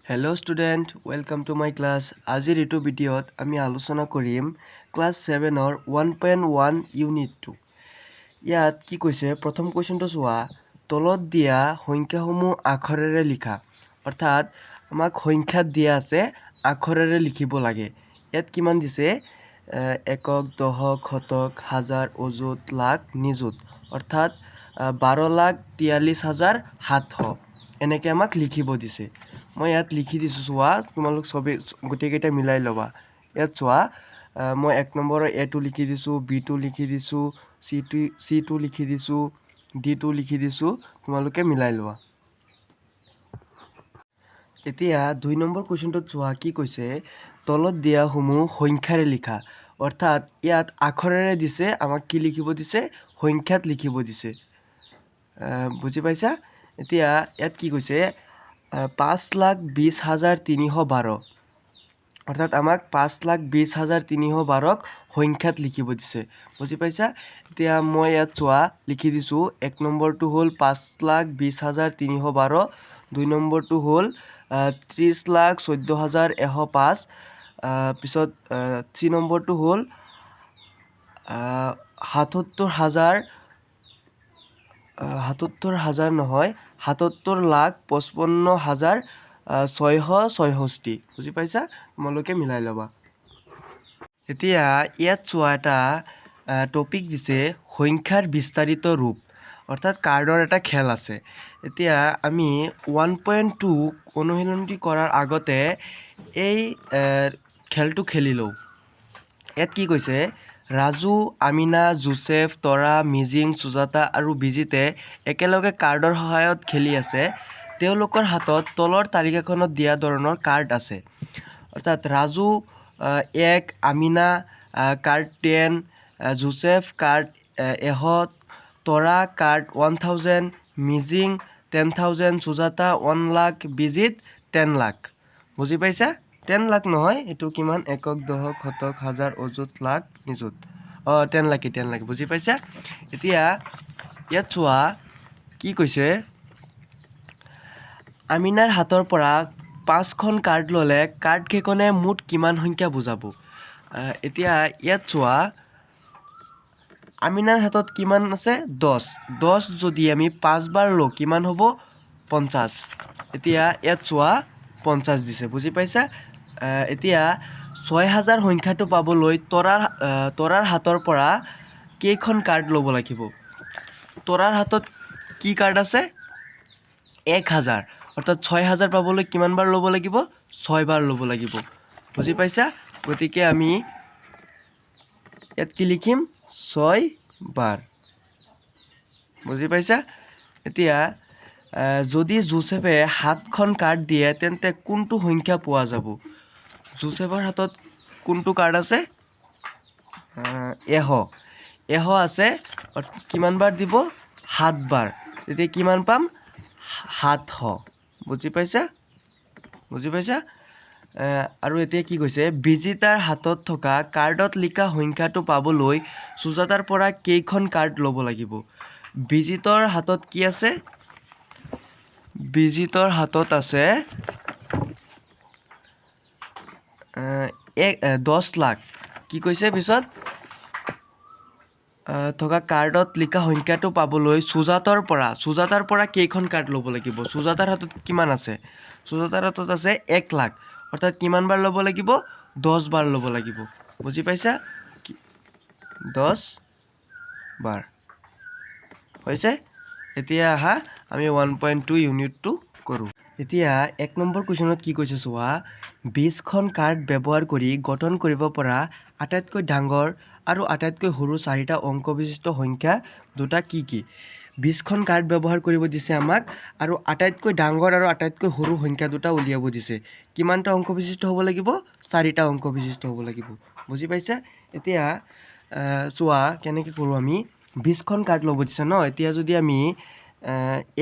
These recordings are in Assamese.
Hello' student, welcome to my class. আজিৰ এইটো ভিডিঅ'ত আমি আলোচনা কৰিম ক্লাছ 7-ৰ 1.1 ইউনিট 2। ইয়াত কি কৈছে, প্ৰথম কুৱেশ্যনটো চোৱা, তলত দিয়া সংখ্যাসমূহ আখৰেৰে লিখা। অৰ্থাৎ আমাক সংখ্যাত দিয়া আছে, আখৰেৰে লিখিব লাগে। ইয়াত কিমান দিছে? একক, দশক, শতক, হাজাৰ, অযুত, লাখ, নিযুত। অৰ্থাৎ 12,43,700 এনেকৈ আমাক লিখিব দিছে। মই ইয়াত লিখি দিছোঁ, চোৱা, তোমালোক চবেই গোটেইকেইটা মিলাই ল'বা। ইয়াত চোৱা, মই 1 নম্বৰৰ এটো লিখি দিছোঁ, বিটো লিখি দিছোঁ, চিটো লিখি দিছোঁ, ডিটো লিখি দিছোঁ, তোমালোকে মিলাই লোৱা। এতিয়া 2 নম্বৰ কুৱেশ্যনটোত চোৱা, কি কৈছে, তলত দিয়াসমূহ সংখ্যাৰে লিখা। অৰ্থাৎ ইয়াত আখৰেৰে দিছে, আমাক কি লিখিব দিছে? সংখ্যাত লিখিব দিছে। বুজি পাইছা? এতিয়া ইয়াত কি কৈছে, 5,20,312। অৰ্থাৎ আমাক 5,20,312ক সংখ্যাত লিখিব দিছে। বুজি পাইছা? এতিয়া মই ইয়াত চোৱা লিখি দিছোঁ, 1 নম্বৰটো হ'ল 5,20,312, 2 নম্বৰটো হ'ল 30,14,105, পিছত 3 নম্বৰটো হ'ল 77,000 নহয়, 77,55,666। বুজি পাইছা? তোমালোকে মিলাই ল'বা। এতিয়া ইয়াত চোৱা, এটা টপিক দিছে, সংখ্যাৰ বিস্তাৰিত ৰূপ। অৰ্থাৎ কাৰ্ডৰ এটা খেল আছে। এতিয়া আমি 1.2 অনুশীলনটি কৰাৰ আগতে এই খেলটো খেলি লওঁ। ইয়াত কি কৈছে, ৰাজু, আমিনা, জোচেফ, তৰা, মিজিং, সুজাতা আৰু বিজিতে একেলগে কাৰ্ডৰ সহায়ত খেলি আছে। তেওঁলোকৰ হাতত তলৰ তালিকাখনত দিয়া ধৰণৰ কাৰ্ড আছে। অৰ্থাৎ Raju 1, Amina card 10, Joseph card 100, তৰা কাৰ্ড 1000, মিজিং 10,000, সুজাতা 1 লাখ, বিজিত 10 লাখ। বুজি পাইছা? 10 লাখ নহয়, এইটো কিমান? একক, দশক, শতক, হাজাৰ, অযুত, লাখ, নিযুত। 10 লাখ। বুজি পাইছা? এতিয়া ইয়াত চোৱা, কি কৈছে, আমিনাৰ হাতৰ পৰা 5খন কাৰ্ড ল'লে কাৰ্ডকেইখনে মুঠ কিমান সংখ্যা বুজাব? এতিয়া ইয়াত চোৱা, আমিনাৰ হাতত কিমান আছে? 10। 10 যদি আমি 5 বাৰ লওঁ, কিমান হ'ব? 50। এতিয়া ইয়াত চোৱা, 50 দিছে। বুজি পাইছা? এতিয়া 6,000 সংখ্যাটো পাবলৈ তৰাৰ হাতৰ পৰা কেইখন কাৰ্ড ল'ব লাগিব? তৰাৰ হাতত কি কাৰ্ড আছে? 1,000। অৰ্থাৎ 6,000 পাবলৈ কিমান বাৰ ল'ব লাগিব? 6 বাৰ ল'ব লাগিব। বুজি পাইছা? গতিকে আমি ইয়াত কি লিখিম? 6 বাৰ। বুজি পাইছা? এতিয়া যদি জোচেফে 7খন কাৰ্ড দিয়ে, তেন্তে কোনটো সংখ্যা পোৱা যাব? জোচেফৰ হাতত কোনটো কাৰ্ড আছে? 100 আছে। কিমান বাৰ দিব? 7 বাৰ। তেতিয়া কিমান পাম? 700। বুজি পাইছা? আৰু এতিয়া কি কৈছে, বিজিতাৰ হাতত থকা কাৰ্ডত লিখা সংখ্যাটো পাবলৈ সুজাতাৰ পৰা কেইখন কাৰ্ড ল'ব লাগিব? বিজিতৰ হাতত কি আছে? বিজিতৰ হাতত আছে 10 লাখ। কি কৈছে পিছত? থকা কাৰ্ডত লিখা সংখ্যাটো পাবলৈ সুজাতাৰ পৰা কেইখন কাৰ্ড ল'ব লাগিব? সুজাতাৰ হাতত কিমান আছে? সুজাতাৰ হাতত আছে 1 লাখ। অৰ্থাৎ কিমান বাৰ ল'ব লাগিব? 10 বাৰ ল'ব লাগিব। বুজি পাইছা? 10 বাৰ হৈছে। এতিয়া আহা, আমি 1.2 ইউনিটটো কৰোঁ। এতিয়া 1 নম্বৰ কুৱেশ্যনত কি কৈছে চোৱা, 20খন কাৰ্ড ব্যৱহাৰ কৰি গঠন কৰিব পৰা আটাইতকৈ ডাঙৰ আৰু আটাইতকৈ সৰু 4টা অংক বিশিষ্ট সংখ্যা দুটা কি কি? 20খন কাৰ্ড ব্যৱহাৰ কৰিব দিছে আমাক, আৰু আটাইতকৈ ডাঙৰ আৰু আটাইতকৈ সৰু সংখ্যা দুটা উলিয়াব দিছে। কিমানটা অংক বিশিষ্ট হ'ব লাগিব? 4টা অংক বিশিষ্ট হ'ব লাগিব। বুজি পাইছা? এতিয়া চোৱা কেনেকৈ কৰোঁ আমি। 20খন কাৰ্ড ল'ব দিছে ন। এতিয়া যদি আমি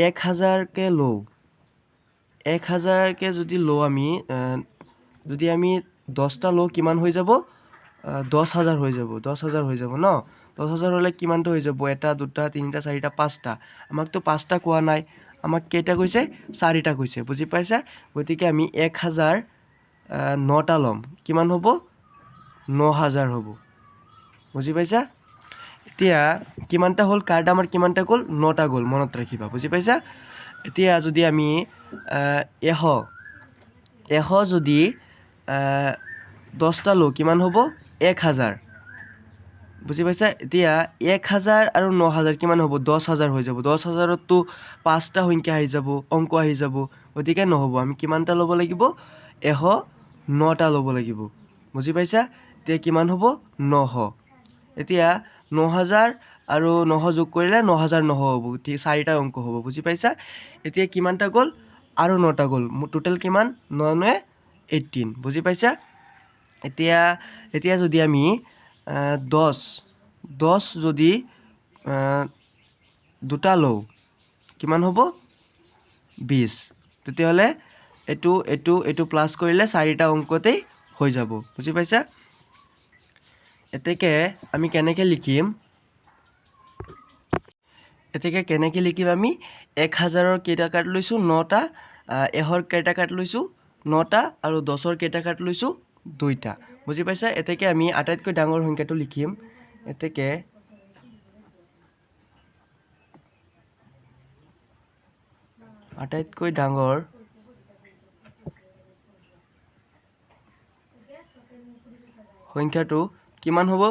1,000কে লওঁ, 1,000কে যদি লওঁ, যদি আমি 10টা লওঁ, কিমান হৈ যাব? 10,000 হৈ যাব। 10,000 হৈ যাব ন। 10,000 হ'লে কিমানটো হৈ যাব? 1, 2, 3, 4, 5টা। আমাকতো 5টা কোৱা নাই, আমাক কেইটা কৈছে 4টা কৈছে বুজি পাইছা গতিকে আমি 1000 9টা ল'ম কিমান হ'ব 9000 হ'ব বুজি পাইছা এতিয়া কিমানটা হ'ল কাৰ্ড আমাৰ কিমানটা গ'ল 9টা গ'ল মনত ৰাখিবা বুজি পাইছা এতিয়া যদি আমি 100 যদি 10টা লওঁ কিমান হ'ব 1000 বুজি পাইছা এতিয়া 1000 আৰু 9000 কিমান হ'ব 10000 হৈ যাব 10000ততো 5টা সংখ্যা আহি যাব অংক আহি যাব গতিকে নহ'ব আমি কিমানটা ল'ব লাগিব 9টা ল'ব লাগিব বুজি পাইছা এতিয়া কিমান হ'ব 900 এতিয়া 9000 আৰু 900 যোগ কৰিলে 9900 হ'ব ঠিক 4টা অংক হ'ব বুজি পাইছা এতিয়া কিমানটা গ'ল আৰু 9টা গ'ল টোটেল কিমান 9 9 18 বুজি পাইছা এতিয়া যদি আমি 10 যদি 2টা লওঁ কিমান হ'ব 20 তেতিয়াহ'লে এইটো প্লাছ কৰিলে 4টা অংকতেই হৈ যাব বুজি পাইছা এতেকে আমি কেনেকৈ লিখিম আমি 1000ৰ কেইটা কাৰ্ড লৈছোঁ 9টা 100ৰ কেইটা কাৰ্ড লৈছোঁ 9টা আৰু 10ৰ কেইটা কাৰ্ড লৈছোঁ 2টা বুজি পাইছা এতেকে আমি আটাইতকৈ ডাঙৰ সংখ্যাটো লিখিম এতেকে আটাইতকৈ ডাঙৰ সংখ্যাটো কিমান হ'ব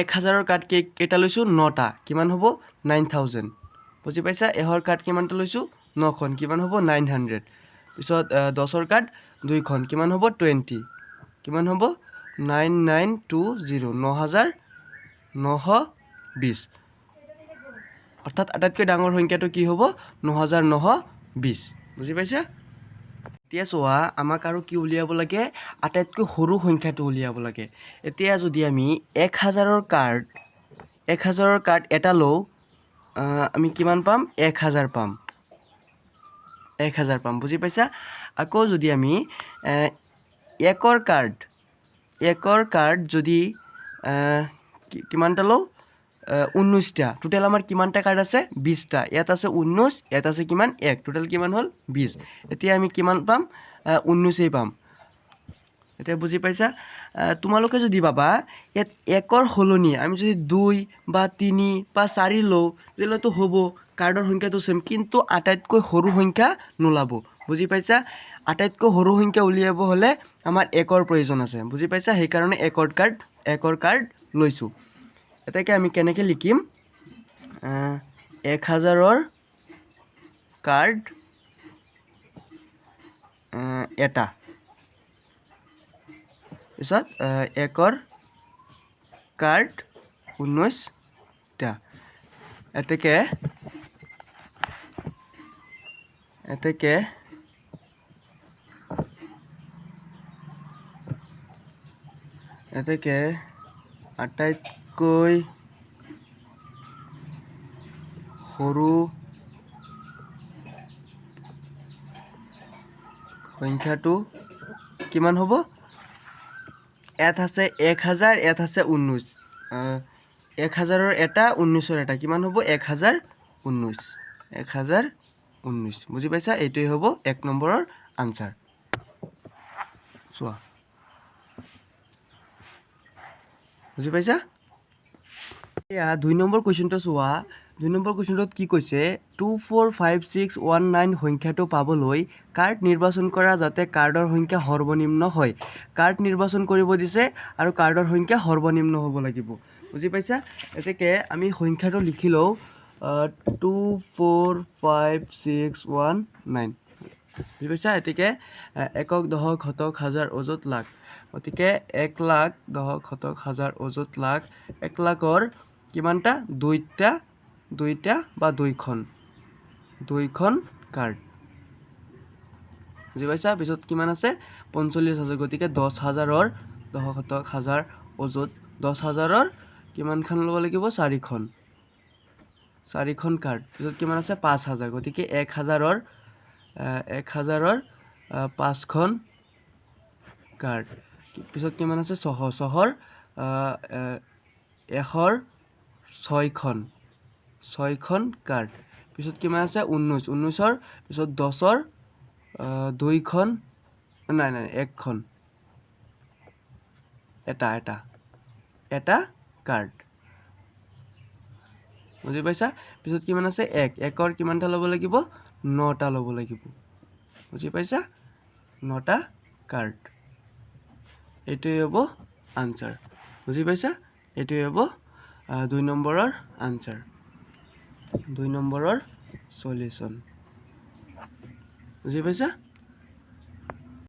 1000ৰ কাৰ্ড কেইটা লৈছোঁ 9টা কিমান হ'ব 9000 বুজি পাইছা 100ৰ কাৰ্ড কিমানটা লৈছোঁ 9খন কিমান হ'ব 900 পিছত 10ৰ কাৰ্ড 2খন কিমান হ'ব 20 কিমান হ'ব 9920 9920 অৰ্থাৎ আটাইতকৈ ডাঙৰ সংখ্যাটো কি হ'ব 9920 বুজি পাইছা এতিয়া চোৱা আমাক আৰু কি উলিয়াব লাগে আটাইতকৈ সৰু সংখ্যাটো উলিয়াব লাগে এতিয়া যদি আমি 1000ৰ কাৰ্ড এটা লওঁ আমি কিমান পাম 1000 পাম 1000 পাম বুজি পাইছা আকৌ যদি আমি 1ৰ কাৰ্ড যদি কিমানটা লওঁ 19টা টোটেল আমাৰ কিমানটা কাৰ্ড আছে 20টা ইয়াত আছে 19 ইয়াত আছে কিমান 1 টোটেল কিমান হ'ল 20 এতিয়া আমি কিমান পাম 19এই পাম এতিয়া বুজি পাইছা তোমালোকে যদি ভাবা ইয়াত 1ৰ সলনি আমি যদি 2 বা 3 বা 4 লওঁ তেতিয়াহ'লেতো হ'ব কাৰ্ডৰ সংখ্যাটো চেম কিন্তু আটাইতকৈ সৰু সংখ্যা নোলাব বুজি পাইছা আটাইতকৈ সৰু সংখ্যা উলিয়াব হ'লে আমাৰ 1ৰ প্ৰয়োজন আছে বুজি পাইছা সেইকাৰণে 1ৰ কাৰ্ড লৈছোঁ এতেকে আমি কেনেকৈ লিখিম 1000ৰ কাৰ্ড এটা পিছত 1ৰ কাৰ্ড 19টা এতেকে আটাইতকৈ সৰু সংখ্যাটো কিমান হ'ব ইয়াত আছে 1000 ইয়াত আছে 19 1000ৰ এটা 19ৰ এটা কিমান হ'ব 1019 বুজি পাইছা এইটোৱে হ'ব 1 নম্বৰৰ আনচাৰ চোৱা বুজি পাইছা এয়া 2 নম্বৰ কুৱেশ্যনটো চোৱা 2 নম্বৰ কুৱেশ্যনটোত কি কৈছে 245619 সংখ্যাটো পাবলৈ কাৰ্ড নিৰ্বাচন কৰা যাতে কাৰ্ডৰ সংখ্যা সৰ্বনিম্ন হয় কাৰ্ড নিৰ্বাচন কৰিব দিছে আৰু কাৰ্ডৰ সংখ্যা সৰ্বনিম্ন হ'ব লাগিব বুজি পাইছা এতেকে আমি সংখ্যাটো লিখি লওঁ 245619 বুজি পাইছা এতেকে একক দশক শতক হাজাৰ অযুত লাখ গতিকে 1 লাখ দশক শতক হাজাৰ অযুত লাখ 1 লাখৰ কিমানটা দুইটা বা দুইখন কাৰ্ড বুজি পাইছা পিছত কিমান আছে 45000 গতিকে 10000ৰ দশক শতক হাজাৰ অযুত 10000ৰ কিমানখন ল'ব লাগিব 4খন কাৰ্ড পিছত কিমান আছে 5000 গতিকে 1000ৰ 5খন কাৰ্ড পিছত কিমান আছে 100ৰ 100ৰ 6খন কাৰ্ড পিছত কিমান আছে 19 19ৰ পিছত 10ৰ দুইখন নাই নাই একখন এটা কাৰ্ড বুজি পাইছা পিছত কিমান আছে 1ৰ কিমানটা ল'ব লাগিব 9টা ল'ব লাগিব বুজি পাইছা 9টা কাৰ্ড এইটোৱে হ'ব আনসাৰ বুজি পাইছা এইটোৱে হ'ব 2 নম্বৰৰ আনসাৰ 2 নম্বৰৰ সলিউশন বুজি পাইছা